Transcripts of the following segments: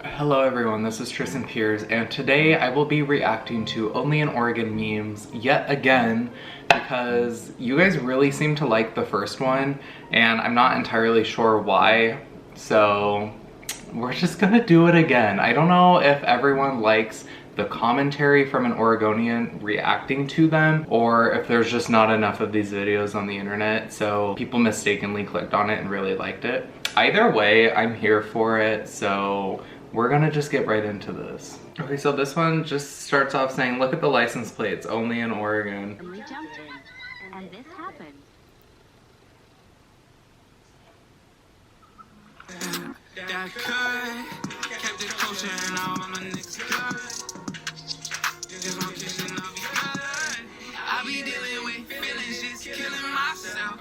Hello everyone, this is Tristan Piers, and today I will be reacting to Only in Oregon memes yet again because you guys really seem to like the first one and I'm not entirely sure why, so we're just gonna do it again. I don't know if everyone likes the commentary from an Oregonian reacting to them, or if there's just not enough of these videos on the internet, so people mistakenly clicked on it and really liked it. Either way, I'm here for it, so we're gonna just get right into this. Okay, so this one just starts off saying, look at the license plates, only in Oregon. And we jumped in, and this happened. I be dealing with feelings, just killing myself.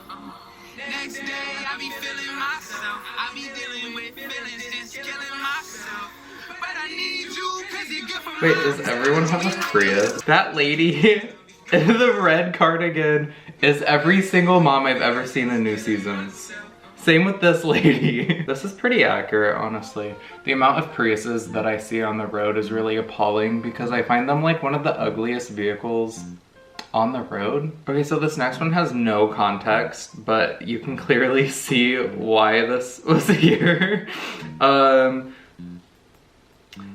Next day, I be feeling myself. I be dealing with feelings, just killing myself. But I need you, cause you're good for my. Wait, does everyone have a Prius? That lady in the red cardigan is every single mom I've ever seen in new seasons. Same with this lady. This is pretty accurate, honestly. The amount of Priuses that I see on the road is really appalling because I find them like one of the ugliest vehicles on the road. Okay, so this next one has no context, but you can clearly see why this was here.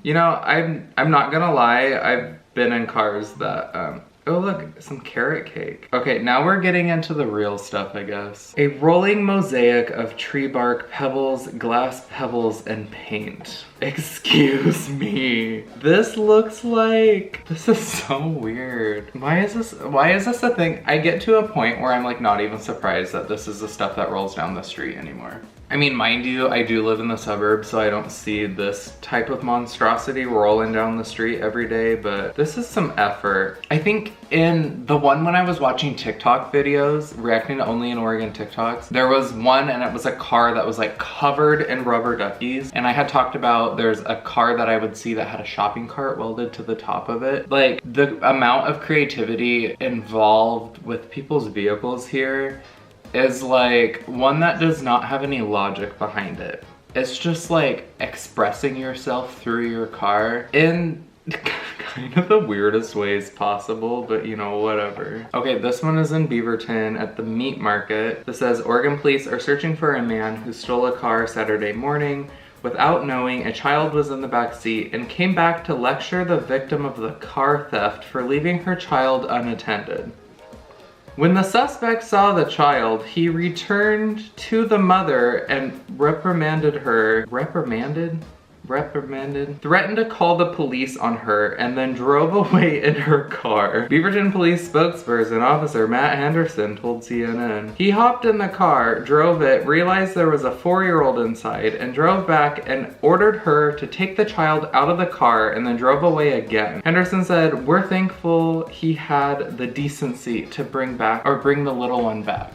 You know, I'm not gonna lie, I've been in cars that, oh look, some carrot cake. Okay, now we're getting into the real stuff, I guess. A rolling mosaic of tree bark, pebbles, glass pebbles, and paint. Excuse me. This looks like, this is so weird. Why is this a thing? I get to a point where I'm like not even surprised that this is the stuff that rolls down the street anymore. I mean, mind you, I do live in the suburbs, so I don't see this type of monstrosity rolling down the street every day, but this is some effort. I think in the one when I was watching TikTok videos, reacting to Only in Oregon TikToks, there was one and it was a car that was like covered in rubber duckies, and I had talked about there's a car that I would see that had a shopping cart welded to the top of it. Like, the amount of creativity involved with people's vehicles here is like one that does not have any logic behind it. It's just like expressing yourself through your car in kind of the weirdest ways possible, but you know, whatever. Okay, this one is in Beaverton at the meat market. This says, Oregon police are searching for a man who stole a car Saturday morning. Without knowing, a child was in the back seat and came back to lecture the victim of the car theft for leaving her child unattended. When the suspect saw the child, he returned to the mother and reprimanded her. Threatened to call the police on her and then drove away in her car. Beaverton police spokesperson Officer Matt Henderson told CNN. He hopped in the car, drove it, realized there was a 4-year-old inside, and drove back and ordered her to take the child out of the car and then drove away again. Henderson said, "We're thankful he had the decency to bring the little one back."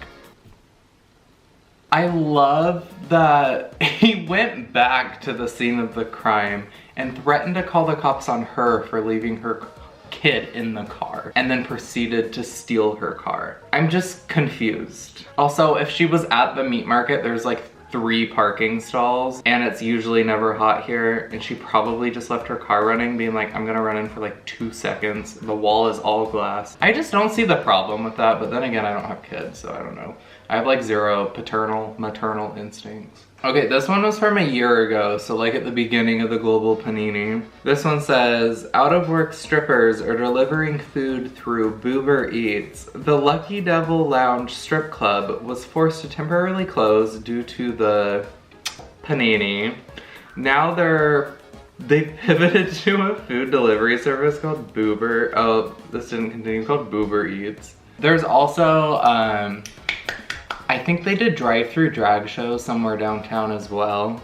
I love that he went back to the scene of the crime and threatened to call the cops on her for leaving her kid in the car and then proceeded to steal her car. I'm just confused. Also, if she was at the meat market, there's like 3 parking stalls and it's usually never hot here, and she probably just left her car running being like, I'm gonna run in for like 2 seconds. The wall is all glass. I just don't see the problem with that, but then again, I don't have kids, so I don't know. I have like 0 maternal instincts. Okay, this one was from a year ago, so like at the beginning of the global panini. This one says, out of work strippers are delivering food through Uber Eats. The Lucky Devil Lounge strip club was forced to temporarily close due to the panini. Now they've pivoted to a food delivery service called Boober. Oh, this didn't continue, called Uber Eats. There's also, I think they did drive-through drag shows somewhere downtown as well.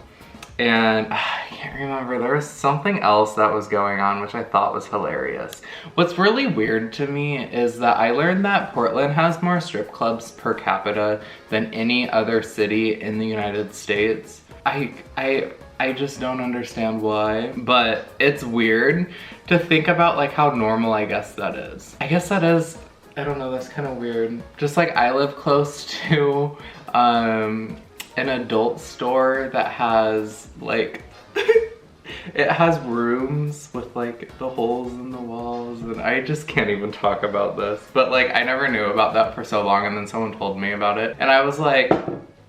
And I can't remember, there was something else that was going on which I thought was hilarious. What's really weird to me is that I learned that Portland has more strip clubs per capita than any other city in the United States. I just don't understand why, but it's weird to think about like how normal I guess that is. I guess that is, I don't know, that's kind of weird. Just like I live close to an adult store that has like It has rooms with like the holes in the walls, and I just can't even talk about this. But like, I never knew about that for so long, and then someone told me about it. And I was like,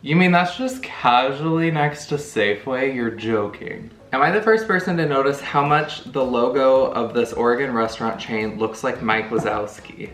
you mean that's just casually next to Safeway? You're joking. Am I the first person to notice how much the logo of this Oregon restaurant chain looks like Mike Wazowski?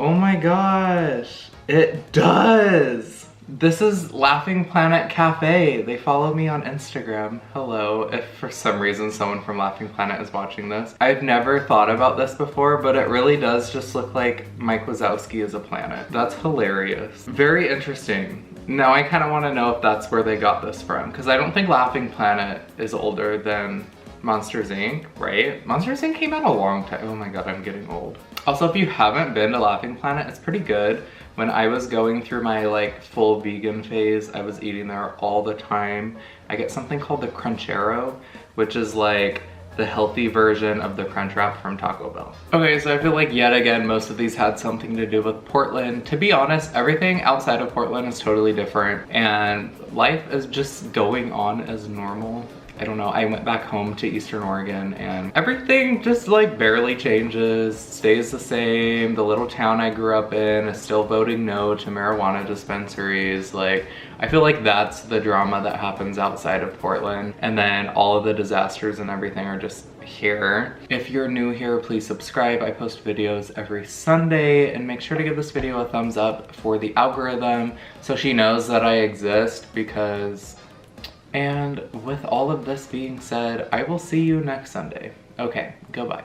Oh my gosh, it does! This is Laughing Planet Cafe. They follow me on Instagram. Hello, if for some reason someone from Laughing Planet is watching this. I've never thought about this before, but it really does just look like Mike Wazowski is a planet. That's hilarious. Very interesting. Now I kind of want to know if that's where they got this from, because I don't think Laughing Planet is older than Monsters Inc., right? Monsters Inc. came out a long time. Oh my god, I'm getting old. Also, if you haven't been to Laughing Planet, it's pretty good. When I was going through my like full vegan phase, I was eating there all the time. I get something called the Crunchero, which is like the healthy version of the Crunchwrap from Taco Bell. Okay, so I feel like yet again, most of these had something to do with Portland. To be honest, everything outside of Portland is totally different, and life is just going on as normal. I don't know, I went back home to Eastern Oregon and everything just like barely changes, stays the same. The little town I grew up in is still voting no to marijuana dispensaries. Like, I feel like that's the drama that happens outside of Portland. And then all of the disasters and everything are just here. If you're new here, please subscribe. I post videos every Sunday, and make sure to give this video a thumbs up for the algorithm so she knows that I exist, because... And with all of this being said, I will see you next Sunday. Okay, goodbye.